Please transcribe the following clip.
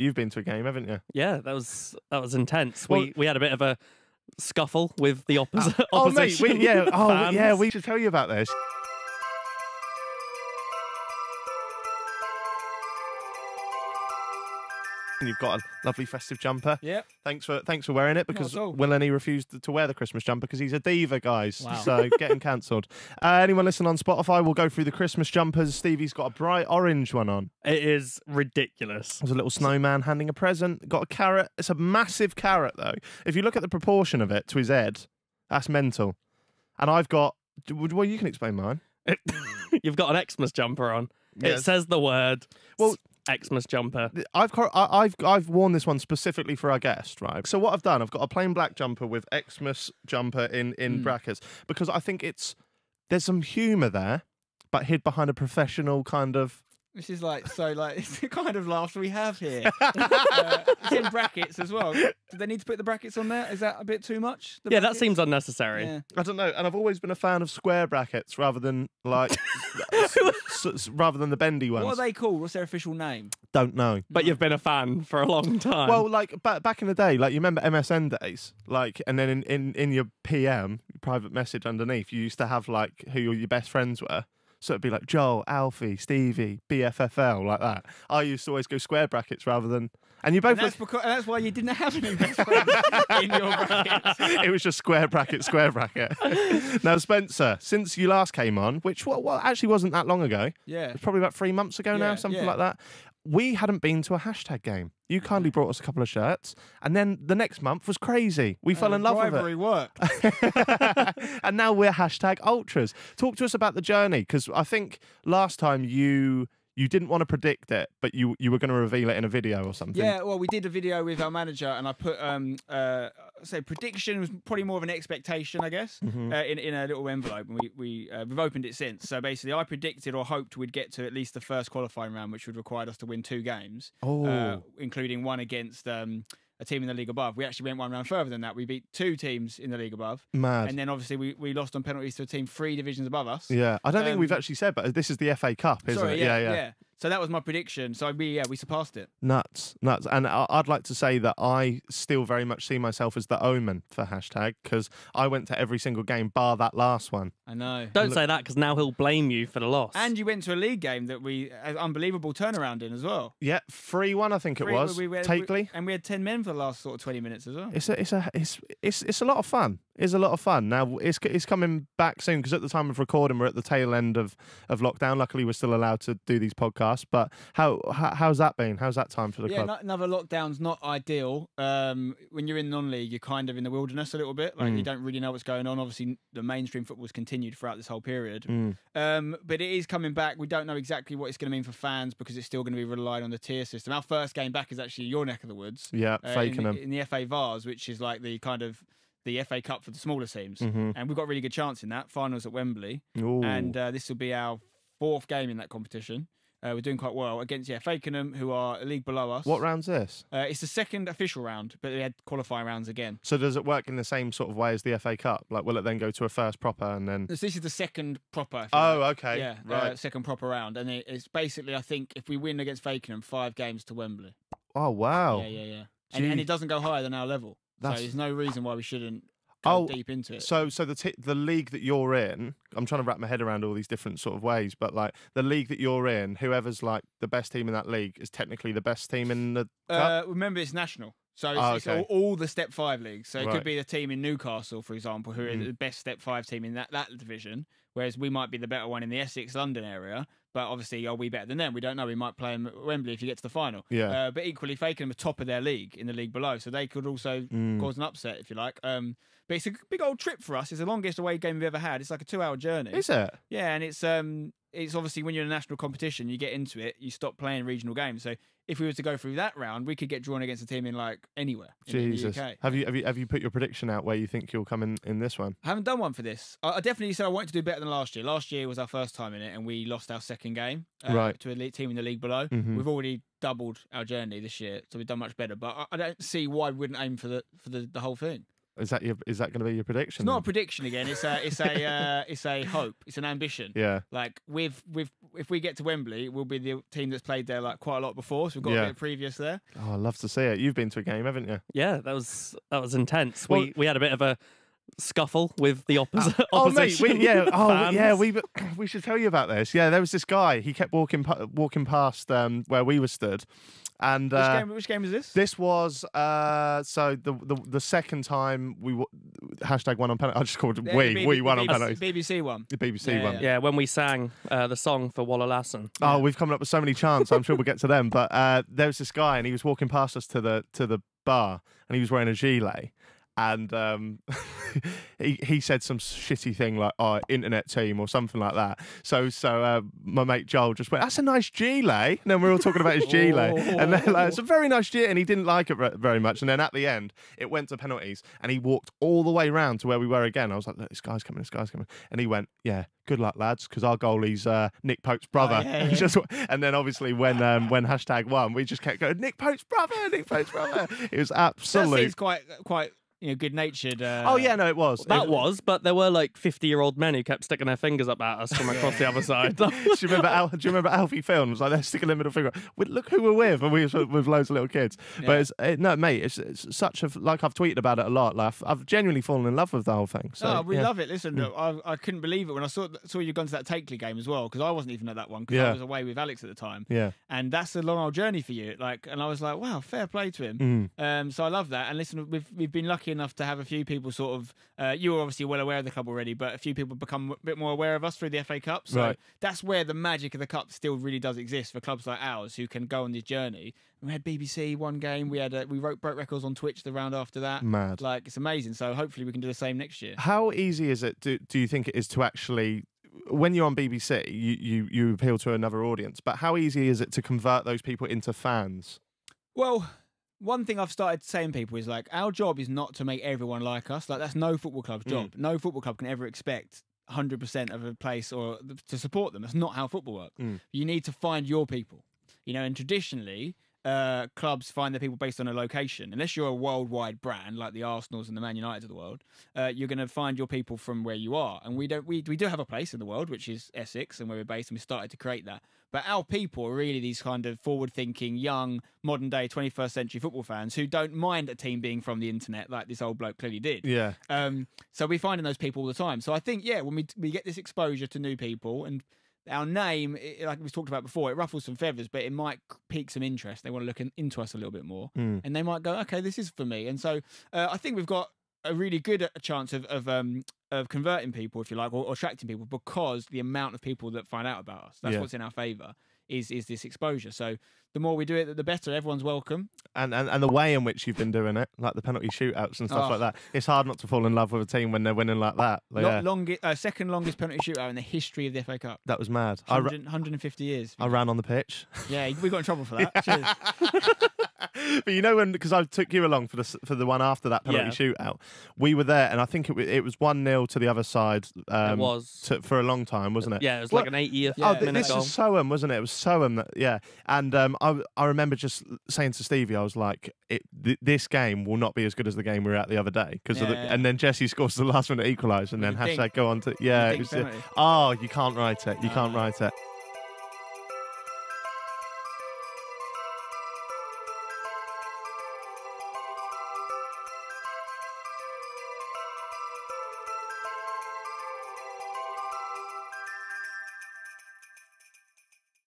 You've been to a game, haven't you? Yeah, that was intense. Well, we had a bit of a scuffle with the opposition. Oh, mate, fans. yeah, we should tell you about this. You've got a lovely festive jumper. Yeah. Thanks for wearing it, because Not at all. Will and he refused to wear the Christmas jumper because he's a diva, guys. Wow. So getting cancelled. Anyone listening on Spotify, we'll go through the Christmas jumpers. Stevie's got a bright orange one on. It is ridiculous. There's a little snowman handing a present. Got a carrot. It's a massive carrot, though. If you look at the proportion of it to his head, that's mental. And I've got... Well, you can explain mine. You've got an Xmas jumper on. Yes. It says the word. Well, Xmas jumper. I've worn this one specifically for our guest, right? So what I've done, I've got a plain black jumper with Xmas jumper in brackets, because I think there's some humour there, but hid behind a professional kind of... This is it's the kind of laughs we have here. It's in brackets as well. Do they need to put the brackets on there? Is that a bit too much? Yeah, that seems unnecessary. Yeah. I don't know, and I've always been a fan of square brackets rather than rather than the bendy ones. What are they called? What's their official name? Don't know. But you've been a fan for a long time. Well, back in the day, you remember MSN days, and then in your PM private message underneath, you used to have who your best friends were. So it'd be like Joel, Alfie, Stevie, BFFL, like that. I used to always go square brackets rather than... And you both... And that's why you didn't have any best friends in your brackets. It was just square bracket, square bracket. Now, Spencer, since you last came on, which actually wasn't that long ago. Yeah. It was probably about 3 months ago now, something like that. We hadn't been to a hashtag game. You kindly brought us a couple of shirts, and then the next month was crazy. We fell in love with it. Rivalry worked. And now we're hashtag ultras. Talk to us about the journey, because I think last time you didn't want to predict it, but you were going to reveal it in a video or something. Yeah, well, we did a video with our manager, and I put prediction was probably more of an expectation, I guess, in a little envelope, and we've opened it since. So basically, I predicted or hoped we'd get to at least the first qualifying round, which would require us to win 2 games, including one against a team in the league above. We actually went one round further than that. We beat 2 teams in the league above. Mad. And then obviously we lost on penalties to a team 3 divisions above us. Yeah, I don't think we've actually said, but this is the FA Cup, isn't it? Yeah. So that was my prediction. So we surpassed it. Nuts. And I'd like to say that I still very much see myself as the omen for hashtag, because I went to every single game bar that last one. I know. Don't say that, because now he'll blame you for the loss. And you went to a league game that we had unbelievable turnaround in as well. Yeah, 3-1 I think it was. Takely. And we had 10 men for the last sort of 20 minutes as well. It's a lot of fun. It's a lot of fun. Now it's coming back soon, because at the time of recording we're at the tail end of lockdown. Luckily we're still allowed to do these podcasts. But how's that been? How's that time for the club? Yeah, another lockdown's not ideal. When you're in non-league, you're kind of in the wilderness a little bit. You don't really know what's going on. Obviously, the mainstream football's continued throughout this whole period. But it is coming back. We don't know exactly what it's going to mean for fans, because it's still going to be relying on the tier system. Our first game back is actually your neck of the woods. Yeah, Fakenham. In the FA Vars, which is like the kind of the FA Cup for the smaller teams. And we've got a really good chance in that. Finals at Wembley. Ooh. And this will be our 4th game in that competition. We're doing quite well against Fakenham, who are a league below us. What round's this? It's the 2nd official round, but they had qualifying rounds again. So does it work in the same sort of way as the FA Cup? Will it then go to a first proper and then... So this is the 2nd proper. Okay. Yeah, right. 2nd proper round. And it's basically, I think, if we win against Fakenham, 5 games to Wembley. Oh, wow. Yeah. And it doesn't go higher than our level. So there's no reason why we shouldn't go deep into it. So the league that you're in, I'm trying to wrap my head around all these different sort of ways, but the league that you're in, whoever's the best team in that league is technically the best team in the cup? Remember, it's national. So it's all the Step 5 leagues. So it could be the team in Newcastle, for example, who are the best Step 5 team in that division, whereas we might be the better one in the Essex, London area. But obviously, are we better than them? We don't know. We might play them at Wembley if you get to the final. Yeah. But equally, Fakenham are top of their league in the league below, so they could also cause an upset, if you like. But it's a big old trip for us. It's the longest away game we've ever had. It's like a 2-hour journey. Is it? Yeah, and it's obviously when you're in a national competition, you get into it, you stop playing regional games. So if we were to go through that round, we could get drawn against a team in anywhere Jesus. in the UK. Have you put your prediction out where you think you'll come in this one? I haven't done one for this. I definitely said I wanted to do better than last year. Last year was our first time in it, and we lost our 2nd game to a team in the league below. We've already doubled our journey this year, so we've done much better. But I don't see why we wouldn't aim for the whole thing. Is that going to be your prediction? It's not a prediction again. It's a hope. It's an ambition. Yeah. We've if we get to Wembley, we'll be the team that's played there like quite a lot before. So we've got a bit of previous there. Oh, I'd love to see it. You've been to a game, haven't you? Yeah, that was intense. Well, we had a bit of a scuffle with the opposition. Mate, we should tell you about this. Yeah, there was this guy. He kept walking past where we were stood. And which game is this? This was so the second time we hashtag won on penalty. I just called it we won on penalties. BBC one. The BBC one. Yeah, when we sang the song for Walla Lasson. Oh, we've come up with so many chants. I'm sure we'll get to them. But there was this guy, and he was walking past us to the bar, and he was wearing a gilet. And he said some shitty thing like internet team or something like that. So my mate Joel just went, "That's a nice gilet." And then we're all talking about his gilet. And then like, it's a very nice gilet. And he didn't like it very much. And then at the end, it went to penalties. And he walked all the way round to where we were again. I was like, "Look, this guy's coming. And he went, "Yeah, good luck, lads, because our goalie's Nick Pope's brother." And then obviously when hashtag won, we just kept going, "Nick Pope's brother, Nick Pope's brother." It was absolute. That seems quite good-natured. Oh yeah, no, it was. But there were like 50-year-old men who kept sticking their fingers up at us from across the other side. Do you remember Alfie Films? Like they're sticking their middle finger. Look who we're with, and we're with loads of little kids. Yeah. But no, mate, it's such a like I've tweeted about it a lot. Like I've genuinely fallen in love with the whole thing. So we love it. Listen, I couldn't believe it when I saw you gone to that Takeley game as well, because I wasn't even at that one because I was away with Alex at the time. Yeah, and that's a long old journey for you. Like, and I was like, wow, fair play to him. So I love that. And listen, we've been lucky enough to have a few people sort of. You were obviously well aware of the club already, but a few people become a bit more aware of us through the FA Cup. So that's where the magic of the cup still really does exist for clubs like ours who can go on this journey. And we had BBC one game. We had we broke records on Twitch the round after that. Mad, like it's amazing. So hopefully we can do the same next year. How easy is it? Do you think it is to actually? When you're on BBC, you appeal to another audience, but how easy is it to convert those people into fans? Well, one thing I've started saying to people is like, our job is not to make everyone like us. Like that's no football club's job. No football club can ever expect 100% of a place or to support them. That's not how football works. You need to find your people, you know, and traditionally clubs find their people based on a location. Unless you're a worldwide brand like the Arsenals and the Man Uniteds of the world, you're going to find your people from where you are. And we do have a place in the world, which is Essex, and where we're based, and we started to create that. But our people are really these kind of forward-thinking, young, modern-day, 21st century football fans who don't mind a team being from the internet like this old bloke clearly did. Yeah. So we're finding those people all the time. So I think, when we get this exposure to new people and our name, like we talked about before, it ruffles some feathers, but it might pique some interest. They want to look into us a little bit more, and they might go, "Okay, this is for me." And so I think we've got a really good chance of converting people, if you like, or attracting people, because the amount of people that find out about us. That's what's in our favour. Is this exposure. So the more we do it, the better. Everyone's welcome. And the way in which you've been doing it, like the penalty shootouts and stuff like that, it's hard not to fall in love with a team when they're winning like that. Second longest penalty shootout in the history of the FA Cup. That was mad. 150 years. I ran on the pitch. Yeah, we got in trouble for that. Cheers. But you know, because I took you along for the one after that penalty shootout, we were there, and I think it was 1-0 to the other side. It was for a long time, wasn't it? Yeah, it was like an 80th minute this goal. is Soham, wasn't it? It was Soham. And I remember just saying to Stevie, I was like, this game will not be as good as the game we were at the other day, and then Jesse scores the last minute equaliser, and then hashtag go on to it was you can't write it. You can't write it.